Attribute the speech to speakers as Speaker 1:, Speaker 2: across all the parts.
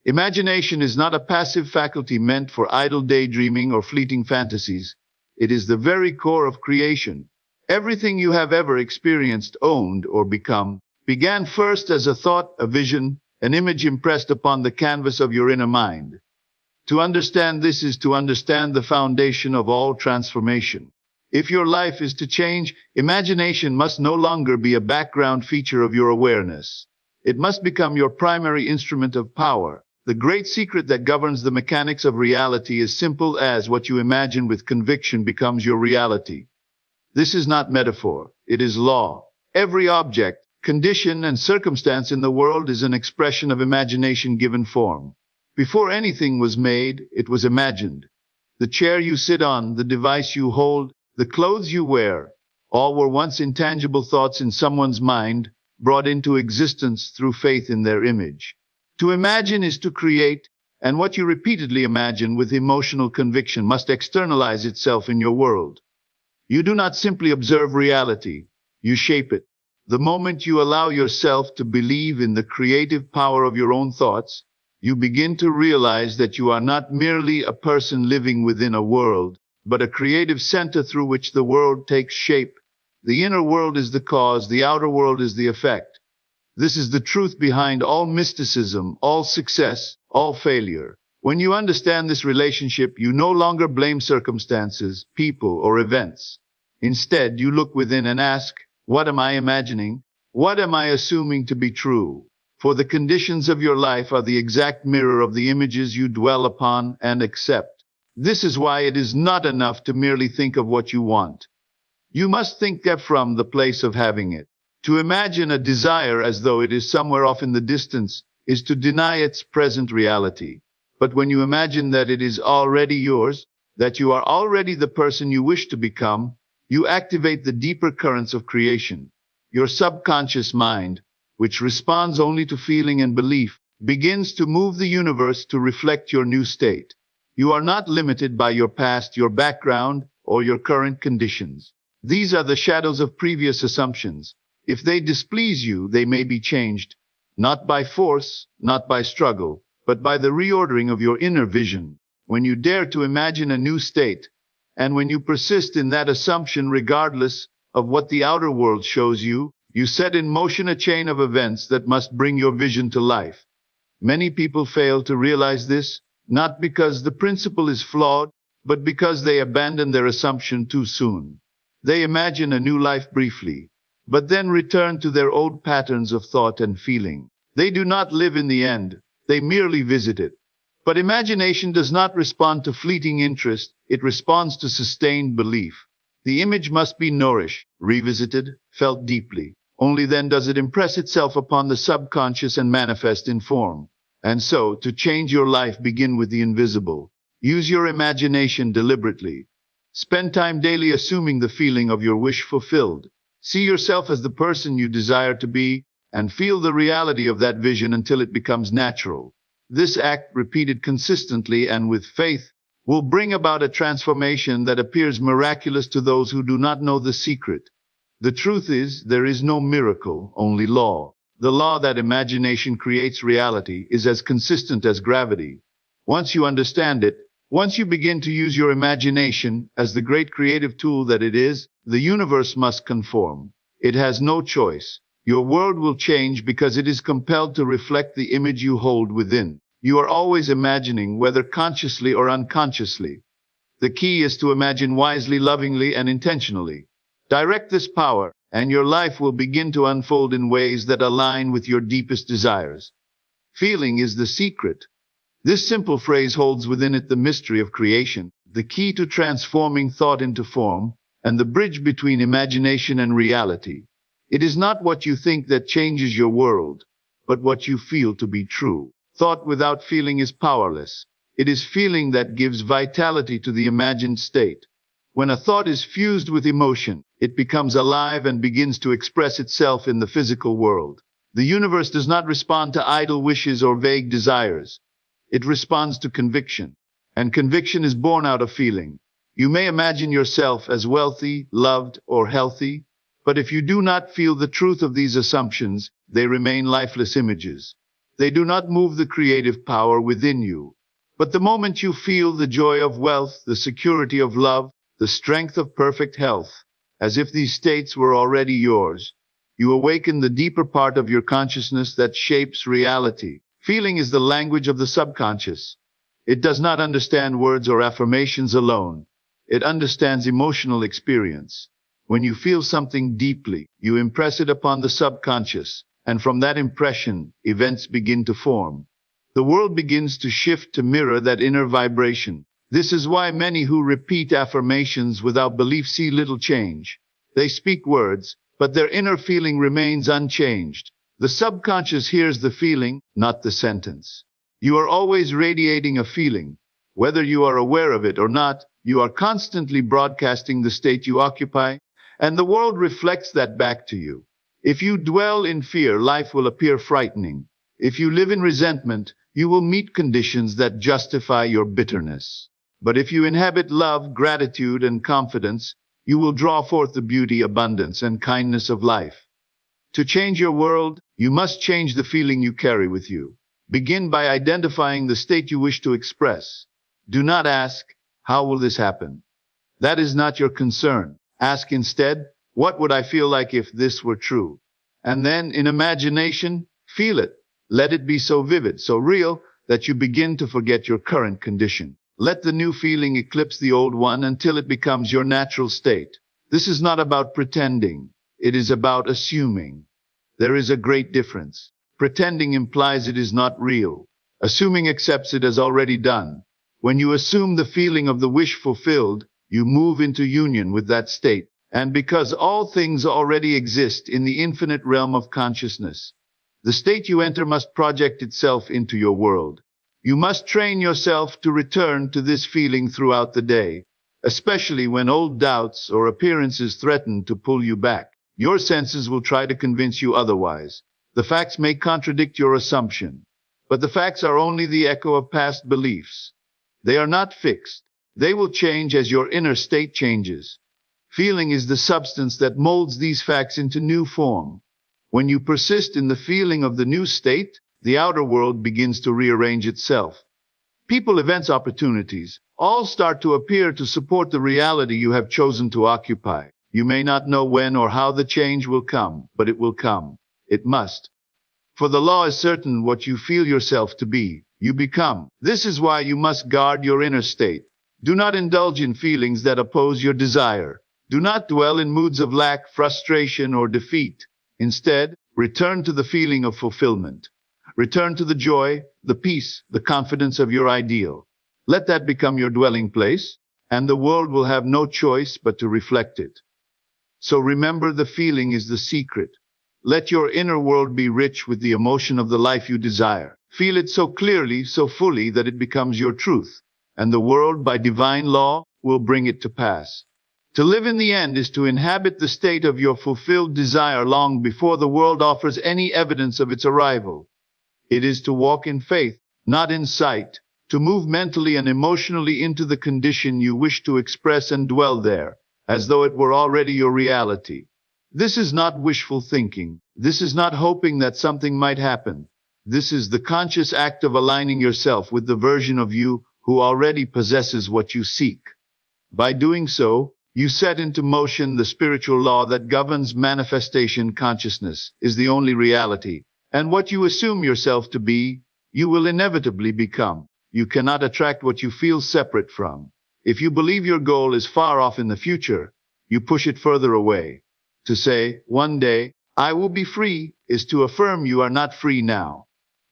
Speaker 1: Imagination is not a passive faculty meant for idle daydreaming or fleeting fantasies. It is the very core of creation. Everything you have ever experienced, owned, or become began first as a thought, a vision, an image impressed upon the canvas of your inner mind. To understand this is to understand the foundation of all transformation. If your life is to change, imagination must no longer be a background feature of your awareness. It must become your primary instrument of power. The great secret that governs the mechanics of reality is simple as what you imagine with conviction becomes your reality. This is not metaphor, it is law. Every object, condition, and circumstance in the world is an expression of imagination given form. Before anything was made, it was imagined. The chair you sit on, the device you hold, the clothes you wear, all were once intangible thoughts in someone's mind, brought into existence through faith in their image. To imagine is to create, and what you repeatedly imagine with emotional conviction must externalize itself in your world. You do not simply observe reality, you shape it. The moment you allow yourself to believe in the creative power of your own thoughts, you begin to realize that you are not merely a person living within a world, but a creative center through which the world takes shape. The inner world is the cause, the outer world is the effect. This is the truth behind all mysticism, all success, all failure. When you understand this relationship, you no longer blame circumstances, people, or events. Instead, you look within and ask, what am I imagining? What am I assuming to be true? For the conditions of your life are the exact mirror of the images you dwell upon and accept. This is why it is not enough to merely think of what you want. You must think from the place of having it. To imagine a desire as though it is somewhere off in the distance is to deny its present reality. But when you imagine that it is already yours, that you are already the person you wish to become, you activate the deeper currents of creation. Your subconscious mind, which responds only to feeling and belief, begins to move the universe to reflect your new state. You are not limited by your past, your background, or your current conditions. These are the shadows of previous assumptions. If they displease you, they may be changed, not by force, not by struggle, but by the reordering of your inner vision. When you dare to imagine a new state, and when you persist in that assumption regardless of what the outer world shows you, you set in motion a chain of events that must bring your vision to life. Many people fail to realize this, not because the principle is flawed, but because they abandon their assumption too soon. They imagine a new life briefly, but then return to their old patterns of thought and feeling. They do not live in the end, they merely visit it. But imagination does not respond to fleeting interest, it responds to sustained belief. The image must be nourished, revisited, felt deeply. Only then does it impress itself upon the subconscious and manifest in form. And so, to change your life, begin with the invisible. Use your imagination deliberately. Spend time daily assuming the feeling of your wish fulfilled. See yourself as the person you desire to be, and feel the reality of that vision until it becomes natural. This act, repeated consistently and with faith, will bring about a transformation that appears miraculous to those who do not know the secret. The truth is, there is no miracle, only law. The law that imagination creates reality is as consistent as gravity. Once you understand it, once you begin to use your imagination as the great creative tool that it is, the universe must conform. It has no choice. Your world will change because it is compelled to reflect the image you hold within. You are always imagining, whether consciously or unconsciously. The key is to imagine wisely, lovingly, and intentionally. Direct this power, and your life will begin to unfold in ways that align with your deepest desires. Feeling is the secret. This simple phrase holds within it the mystery of creation, the key to transforming thought into form, and the bridge between imagination and reality. It is not what you think that changes your world, but what you feel to be true. Thought without feeling is powerless. It is feeling that gives vitality to the imagined state. When a thought is fused with emotion, it becomes alive and begins to express itself in the physical world. The universe does not respond to idle wishes or vague desires. It responds to conviction, and conviction is born out of feeling. You may imagine yourself as wealthy, loved, or healthy, but if you do not feel the truth of these assumptions, they remain lifeless images. They do not move the creative power within you. But the moment you feel the joy of wealth, the security of love, the strength of perfect health, as if these states were already yours, you awaken the deeper part of your consciousness that shapes reality. Feeling is the language of the subconscious. It does not understand words or affirmations alone. It understands emotional experience. When you feel something deeply, you impress it upon the subconscious, and from that impression, events begin to form. The world begins to shift to mirror that inner vibration. This is why many who repeat affirmations without belief see little change. They speak words, but their inner feeling remains unchanged. The subconscious hears the feeling, not the sentence. You are always radiating a feeling. Whether you are aware of it or not, you are constantly broadcasting the state you occupy, and the world reflects that back to you. If you dwell in fear, life will appear frightening. If you live in resentment, you will meet conditions that justify your bitterness. But if you inhabit love, gratitude, and confidence, you will draw forth the beauty, abundance, and kindness of life. To change your world, you must change the feeling you carry with you. Begin by identifying the state you wish to express. Do not ask, how will this happen? That is not your concern. Ask instead, what would I feel like if this were true? And then, in imagination, feel it. Let it be so vivid, so real, that you begin to forget your current condition. Let the new feeling eclipse the old one until it becomes your natural state. This is not about pretending. It is about assuming. There is a great difference. Pretending implies it is not real. Assuming accepts it as already done. When you assume the feeling of the wish fulfilled, you move into union with that state. And because all things already exist in the infinite realm of consciousness, the state you enter must project itself into your world. You must train yourself to return to this feeling throughout the day, especially when old doubts or appearances threaten to pull you back. Your senses will try to convince you otherwise. The facts may contradict your assumption, but the facts are only the echo of past beliefs. They are not fixed. They will change as your inner state changes. Feeling is the substance that molds these facts into new form. When you persist in the feeling of the new state, the outer world begins to rearrange itself. People, events, opportunities, all start to appear to support the reality you have chosen to occupy. You may not know when or how the change will come, but it will come. It must. For the law is certain: what you feel yourself to be, you become. This is why you must guard your inner state. Do not indulge in feelings that oppose your desire. Do not dwell in moods of lack, frustration, or defeat. Instead, return to the feeling of fulfillment. Return to the joy, the peace, the confidence of your ideal. Let that become your dwelling place, and the world will have no choice but to reflect it. So remember, the feeling is the secret. Let your inner world be rich with the emotion of the life you desire. Feel it so clearly, so fully, that it becomes your truth, and the world, by divine law, will bring it to pass. To live in the end is to inhabit the state of your fulfilled desire long before the world offers any evidence of its arrival. It is to walk in faith, not in sight, to move mentally and emotionally into the condition you wish to express and dwell there, as though it were already your reality. This is not wishful thinking. This is not hoping that something might happen. This is the conscious act of aligning yourself with the version of you who already possesses what you seek. By doing so, you set into motion the spiritual law that governs manifestation. Consciousness is the only reality, and what you assume yourself to be, you will inevitably become. You cannot attract what you feel separate from. If you believe your goal is far off in the future, you push it further away. To say, one day, I will be free, is to affirm you are not free now.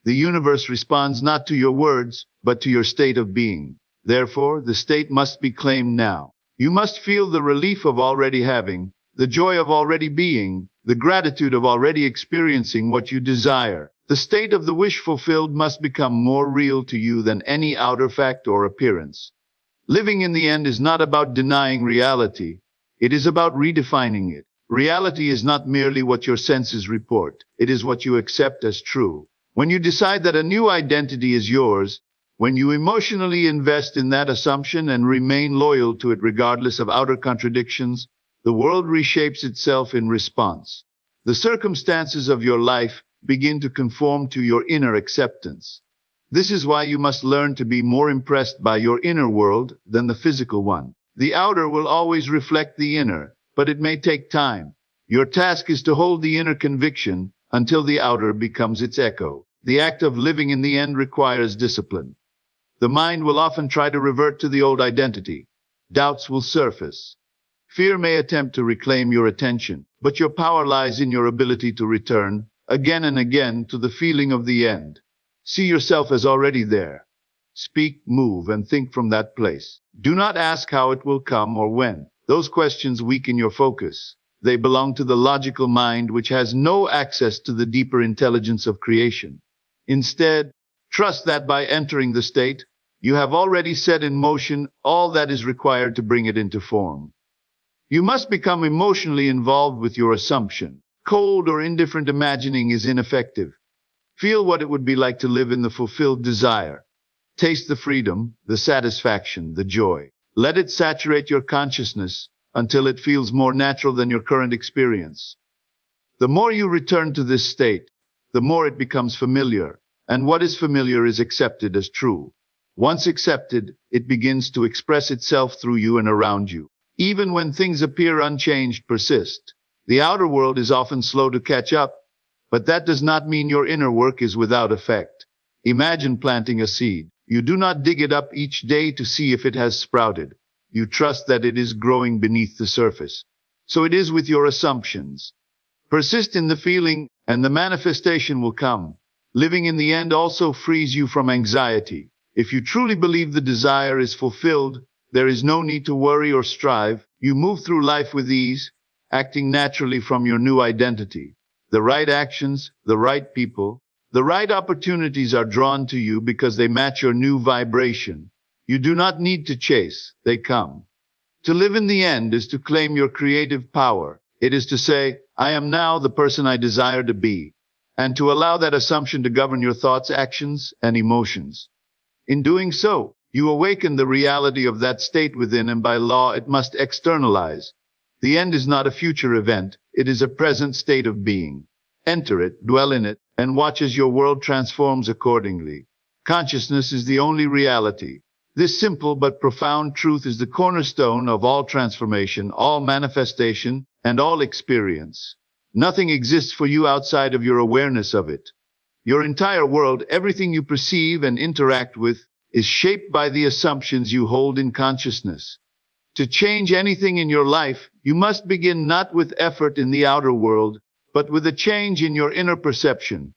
Speaker 1: The universe responds not to your words, but to your state of being. Therefore, the state must be claimed now. You must feel the relief of already having, the joy of already being, the gratitude of already experiencing what you desire. The state of the wish fulfilled must become more real to you than any outer fact or appearance. Living in the end is not about denying reality. It is about redefining it. Reality is not merely what your senses report. It is what you accept as true. When you decide that a new identity is yours, when you emotionally invest in that assumption and remain loyal to it regardless of outer contradictions, the world reshapes itself in response. The circumstances of your life, begin to conform to your inner acceptance. This is why you must learn to be more impressed by your inner world than the physical one. The outer will always reflect the inner, but it may take time. Your task is to hold the inner conviction until the outer becomes its echo. The act of living in the end requires discipline. The mind will often try to revert to the old identity. Doubts will surface. Fear may attempt to reclaim your attention, but your power lies in your ability to return, again and again, to the feeling of the end. See yourself as already there. Speak, move, and think from that place. Do not ask how it will come or when. Those questions weaken your focus. They belong to the logical mind, which has no access to the deeper intelligence of creation. Instead, trust that by entering the state, you have already set in motion all that is required to bring it into form. You must become emotionally involved with your assumption. Cold or indifferent imagining is ineffective. Feel what it would be like to live in the fulfilled desire. Taste the freedom, the satisfaction, the joy. Let it saturate your consciousness until it feels more natural than your current experience. The more you return to this state, the more it becomes familiar, and what is familiar is accepted as true. Once accepted, it begins to express itself through you and around you. Even when things appear unchanged, persist. The outer world is often slow to catch up, but that does not mean your inner work is without effect. Imagine planting a seed. You do not dig it up each day to see if it has sprouted. You trust that it is growing beneath the surface. So it is with your assumptions. Persist in the feeling, and the manifestation will come. Living in the end also frees you from anxiety. If you truly believe the desire is fulfilled, there is no need to worry or strive. You move through life with ease, acting naturally from your new identity. The right actions, the right people, the right opportunities are drawn to you because they match your new vibration. You do not need to chase, they come. To live in the end is to claim your creative power. It is to say, I am now the person I desire to be, and to allow that assumption to govern your thoughts, actions, and emotions. In doing so, you awaken the reality of that state within, and by law it must externalize. The end is not a future event, it is a present state of being. Enter it, dwell in it, and watch as your world transforms accordingly. Consciousness is the only reality. This simple but profound truth is the cornerstone of all transformation, all manifestation, and all experience. Nothing exists for you outside of your awareness of it. Your entire world, everything you perceive and interact with, is shaped by the assumptions you hold in consciousness. To change anything in your life, you must begin not with effort in the outer world, but with a change in your inner perception,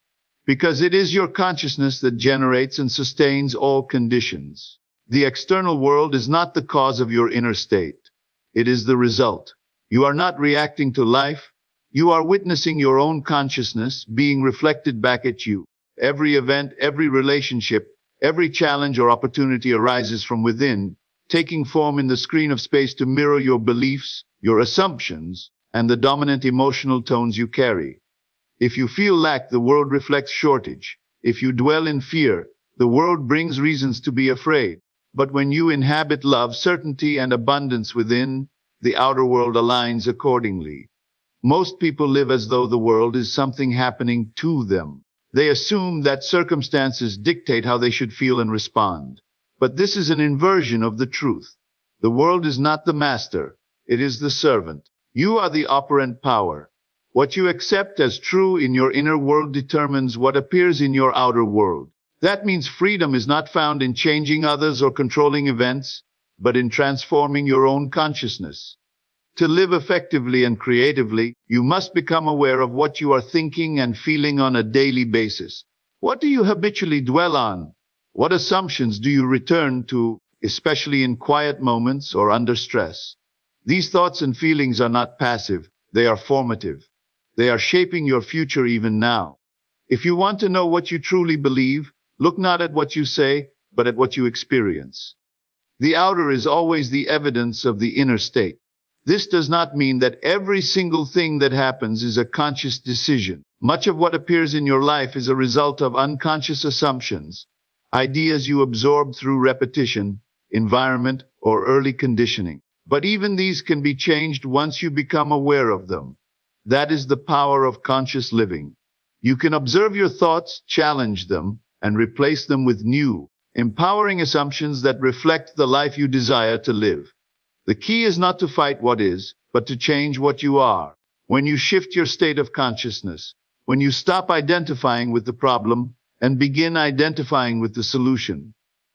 Speaker 1: because it is your consciousness that generates and sustains all conditions. The external world is not the cause of your inner state. It is the result. You are not reacting to life. You are witnessing your own consciousness being reflected back at you. Every event, every relationship, every challenge or opportunity arises from within, taking form in the screen of space to mirror your beliefs, your assumptions, and the dominant emotional tones you carry. If you feel lack, the world reflects shortage. If you dwell in fear, the world brings reasons to be afraid. But when you inhabit love, certainty, and abundance within, the outer world aligns accordingly. Most people live as though the world is something happening to them. They assume that circumstances dictate how they should feel and respond. But this is an inversion of the truth. The world is not the master. It is the servant. You are the operant power. What you accept as true in your inner world determines what appears in your outer world. That means freedom is not found in changing others or controlling events, but in transforming your own consciousness. To live effectively and creatively, you must become aware of what you are thinking and feeling on a daily basis. What do you habitually dwell on? What assumptions do you return to, especially in quiet moments or under stress? These thoughts and feelings are not passive, they are formative. They are shaping your future even now. If you want to know what you truly believe, look not at what you say, but at what you experience. The outer is always the evidence of the inner state. This does not mean that every single thing that happens is a conscious decision. Much of what appears in your life is a result of unconscious assumptions, ideas you absorb through repetition, environment, or early conditioning. But even these can be changed once you become aware of them. That is the power of conscious living. You can observe your thoughts, challenge them, and replace them with new, empowering assumptions that reflect the life you desire to live. The key is not to fight what is, but to change what you are. When you shift your state of consciousness, when you stop identifying with the problem and begin identifying with the solution,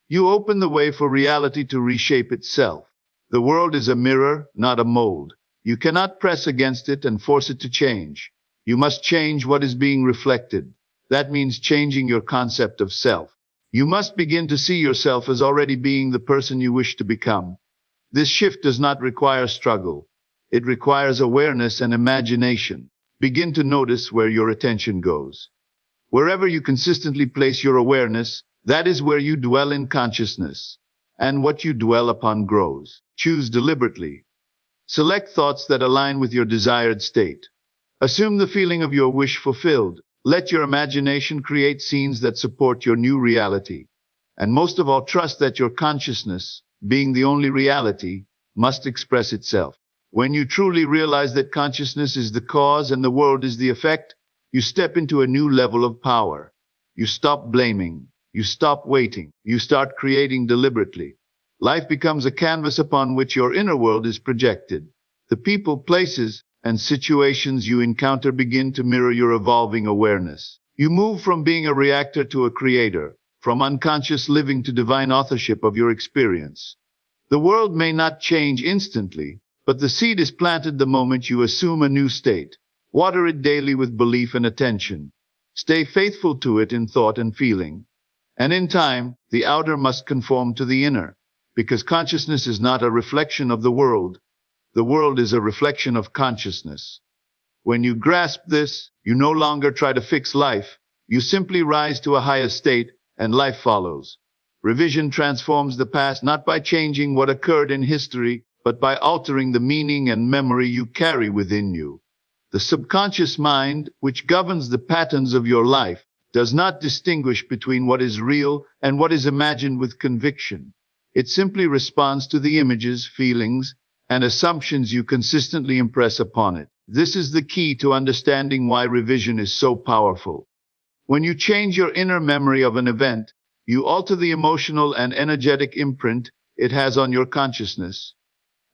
Speaker 1: you open the way for reality to reshape itself. The world is a mirror, not a mold. You cannot press against it and force it to change. You must change what is being reflected. That means changing your concept of self. You must begin to see yourself as already being the person you wish to become. This shift does not require struggle. It requires awareness and imagination. Begin to notice where your attention goes. Wherever you consistently place your awareness, that is where you dwell in consciousness. And what you dwell upon grows. Choose deliberately. Select thoughts that align with your desired state. Assume the feeling of your wish fulfilled. Let your imagination create scenes that support your new reality. And most of all, trust that your consciousness, being the only reality, must express itself. When you truly realize that consciousness is the cause and the world is the effect, you step into a new level of power. You stop blaming. You stop waiting. You start creating deliberately. Life becomes a canvas upon which your inner world is projected. The people, places, and situations you encounter begin to mirror your evolving awareness. You move from being a reactor to a creator, from unconscious living to divine authorship of your experience. The world may not change instantly, but the seed is planted the moment you assume a new state. Water it daily with belief and attention. Stay faithful to it in thought and feeling. And in time, the outer must conform to the inner, because consciousness is not a reflection of the world. The world is a reflection of consciousness. When you grasp this, you no longer try to fix life. You simply rise to a higher state, and life follows. Revision transforms the past not by changing what occurred in history, but by altering the meaning and memory you carry within you. The subconscious mind, which governs the patterns of your life, does not distinguish between what is real and what is imagined with conviction. It simply responds to the images, feelings, and assumptions you consistently impress upon it. This is the key to understanding why revision is so powerful. When you change your inner memory of an event, you alter the emotional and energetic imprint it has on your consciousness.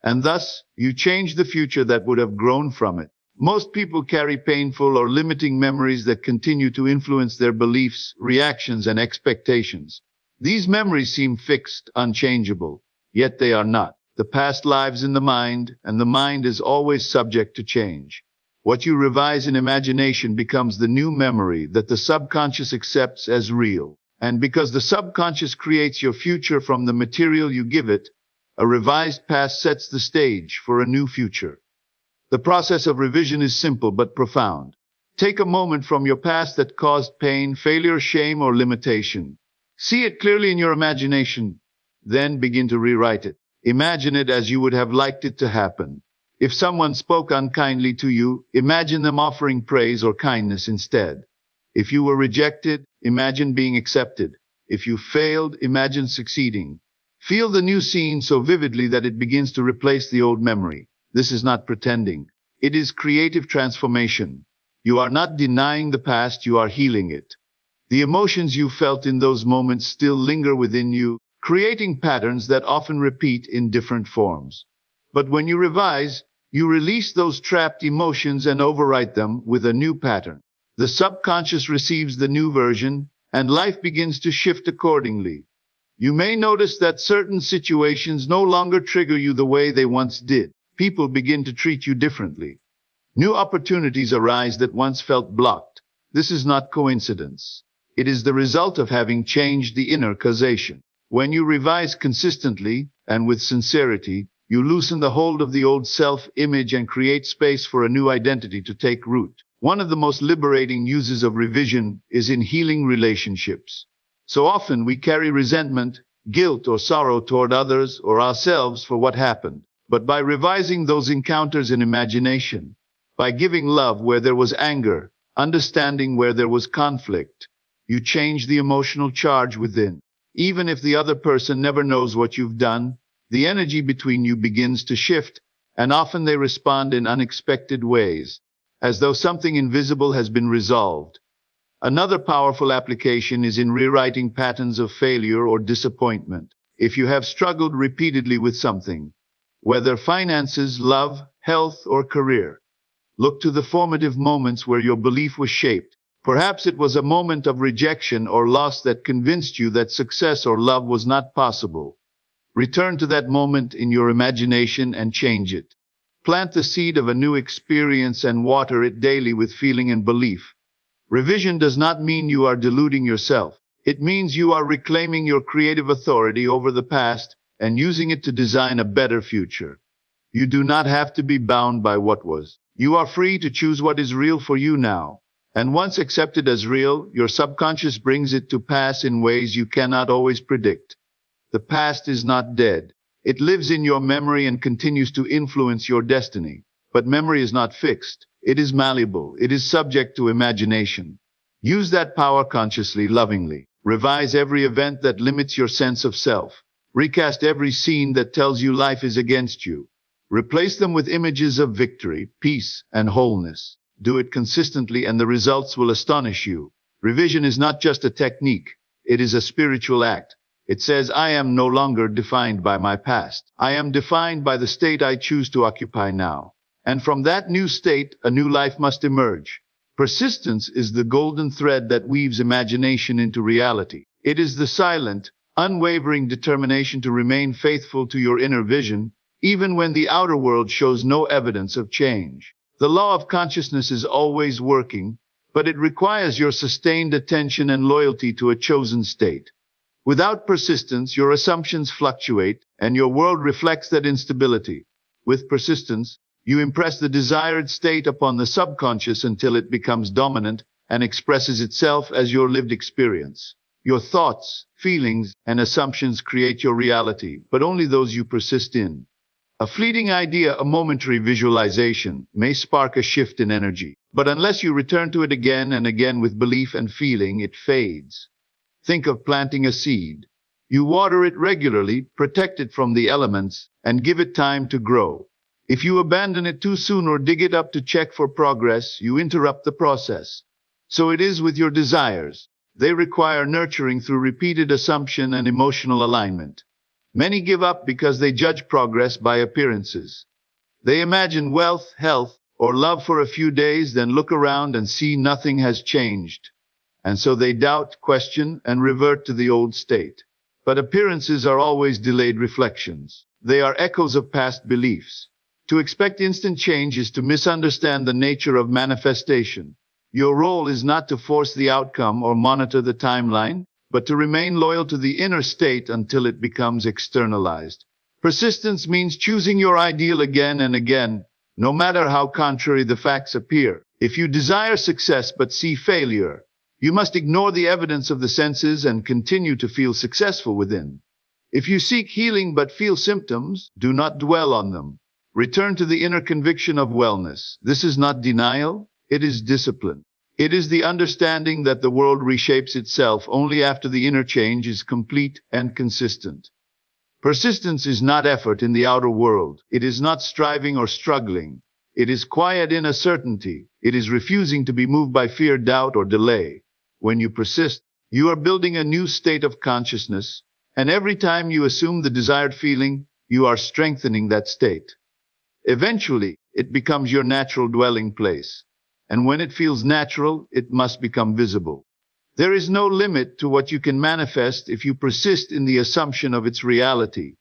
Speaker 1: And thus, you change the future that would have grown from it. Most people carry painful or limiting memories that continue to influence their beliefs, reactions, and expectations. These memories seem fixed, unchangeable, yet they are not. The past lives in the mind, and the mind is always subject to change. What you revise in imagination becomes the new memory that the subconscious accepts as real. And because the subconscious creates your future from the material you give it, a revised past sets the stage for a new future. The process of revision is simple but profound. Take a moment from your past that caused pain, failure, shame, or limitation. See it clearly in your imagination. Then begin to rewrite it. Imagine it as you would have liked it to happen. If someone spoke unkindly to you, imagine them offering praise or kindness instead. If you were rejected, imagine being accepted. If you failed, imagine succeeding. Feel the new scene so vividly that it begins to replace the old memory. This is not pretending. It is creative transformation. You are not denying the past, you are healing it. The emotions you felt in those moments still linger within you, creating patterns that often repeat in different forms. But when you revise, you release those trapped emotions and overwrite them with a new pattern. The subconscious receives the new version, and life begins to shift accordingly. You may notice that certain situations no longer trigger you the way they once did. People begin to treat you differently. New opportunities arise that once felt blocked. This is not coincidence. It is the result of having changed the inner causation. When you revise consistently and with sincerity, you loosen the hold of the old self-image and create space for a new identity to take root. One of the most liberating uses of revision is in healing relationships. So often we carry resentment, guilt, or sorrow toward others or ourselves for what happened. But by revising those encounters in imagination, by giving love where there was anger, understanding where there was conflict, you change the emotional charge within. Even if the other person never knows what you've done, the energy between you begins to shift, and often they respond in unexpected ways, as though something invisible has been resolved. Another powerful application is in rewriting patterns of failure or disappointment. If you have struggled repeatedly with something, whether finances, love, health, or career, look to the formative moments where your belief was shaped. Perhaps it was a moment of rejection or loss that convinced you that success or love was not possible. Return to that moment in your imagination and change it. Plant the seed of a new experience and water it daily with feeling and belief. Revision does not mean you are deluding yourself. It means you are reclaiming your creative authority over the past and using it to design a better future. You do not have to be bound by what was. You are free to choose what is real for you now. And once accepted as real, your subconscious brings it to pass in ways you cannot always predict. The past is not dead. It lives in your memory and continues to influence your destiny. But memory is not fixed. It is malleable. It is subject to imagination. Use that power consciously, lovingly. Revise every event that limits your sense of self. Recast every scene that tells you life is against you. Replace them with images of victory, peace, and wholeness. Do it consistently and the results will astonish you. Revision is not just a technique. It is a spiritual act. It says, I am no longer defined by my past. I am defined by the state I choose to occupy now. And from that new state, a new life must emerge. Persistence is the golden thread that weaves imagination into reality. It is the silent, unwavering determination to remain faithful to your inner vision, even when the outer world shows no evidence of change. The law of consciousness is always working, but it requires your sustained attention and loyalty to a chosen state. Without persistence, your assumptions fluctuate, and your world reflects that instability. With persistence, you impress the desired state upon the subconscious until it becomes dominant and expresses itself as your lived experience. Your thoughts, feelings, and assumptions create your reality, but only those you persist in. A fleeting idea, a momentary visualization, may spark a shift in energy, but unless you return to it again and again with belief and feeling, it fades. Think of planting a seed. You water it regularly, protect it from the elements, and give it time to grow. If you abandon it too soon or dig it up to check for progress, you interrupt the process. So it is with your desires. They require nurturing through repeated assumption and emotional alignment. Many give up because they judge progress by appearances. They imagine wealth, health, or love for a few days, then look around and see nothing has changed. And so they doubt, question, and revert to the old state. But appearances are always delayed reflections. They are echoes of past beliefs. To expect instant change is to misunderstand the nature of manifestation. Your role is not to force the outcome or monitor the timeline, but to remain loyal to the inner state until it becomes externalized. Persistence means choosing your ideal again and again, no matter how contrary the facts appear. If you desire success but see failure, you must ignore the evidence of the senses and continue to feel successful within. If you seek healing but feel symptoms, do not dwell on them. Return to the inner conviction of wellness. This is not denial, it is discipline. It is the understanding that the world reshapes itself only after the inner change is complete and consistent. Persistence is not effort in the outer world. It is not striving or struggling. It is quiet inner certainty. It is refusing to be moved by fear, doubt, or delay. When you persist, you are building a new state of consciousness, and every time you assume the desired feeling, you are strengthening that state. Eventually, it becomes your natural dwelling place. And when it feels natural, it must become visible. There is no limit to what you can manifest if you persist in the assumption of its reality.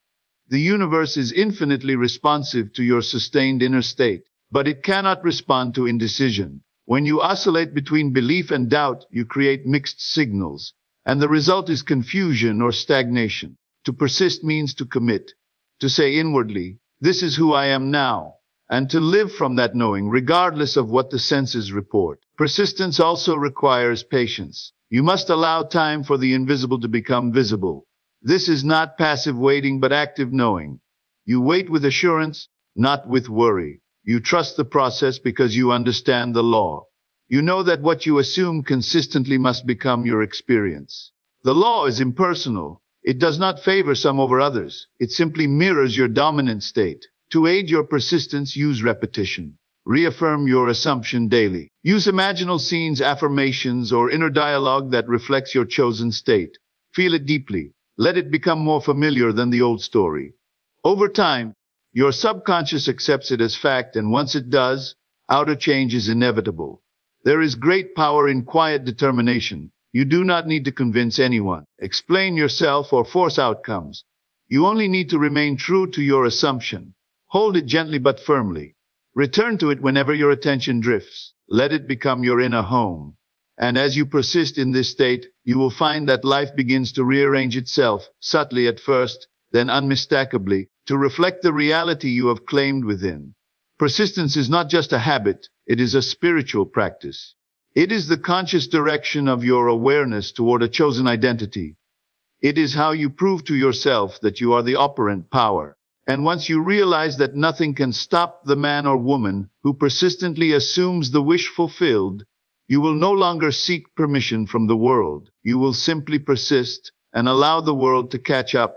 Speaker 1: The universe is infinitely responsive to your sustained inner state, but it cannot respond to indecision. When you oscillate between belief and doubt, you create mixed signals, and the result is confusion or stagnation. To persist means to commit, to say inwardly, this is who I am now, and to live from that knowing regardless of what the senses report. Persistence also requires patience. You must allow time for the invisible to become visible. This is not passive waiting but active knowing. You wait with assurance, not with worry. You trust the process because you understand the law. You know that what you assume consistently must become your experience. The law is impersonal. It does not favor some over others. It simply mirrors your dominant state. To aid your persistence, use repetition. Reaffirm your assumption daily. Use imaginal scenes, affirmations, or inner dialogue that reflects your chosen state. Feel it deeply. Let it become more familiar than the old story. Over time, your subconscious accepts it as fact, and once it does, outer change is inevitable. There is great power in quiet determination. You do not need to convince anyone, explain yourself, or force outcomes. You only need to remain true to your assumption. Hold it gently but firmly. Return to it whenever your attention drifts. Let it become your inner home. And as you persist in this state, you will find that life begins to rearrange itself, subtly at first, then unmistakably, to reflect the reality you have claimed within. Persistence is not just a habit, it is a spiritual practice. It is the conscious direction of your awareness toward a chosen identity. It is how you prove to yourself that you are the operant power. And once you realize that nothing can stop the man or woman who persistently assumes the wish fulfilled, you will no longer seek permission from the world. You will simply persist and allow the world to catch up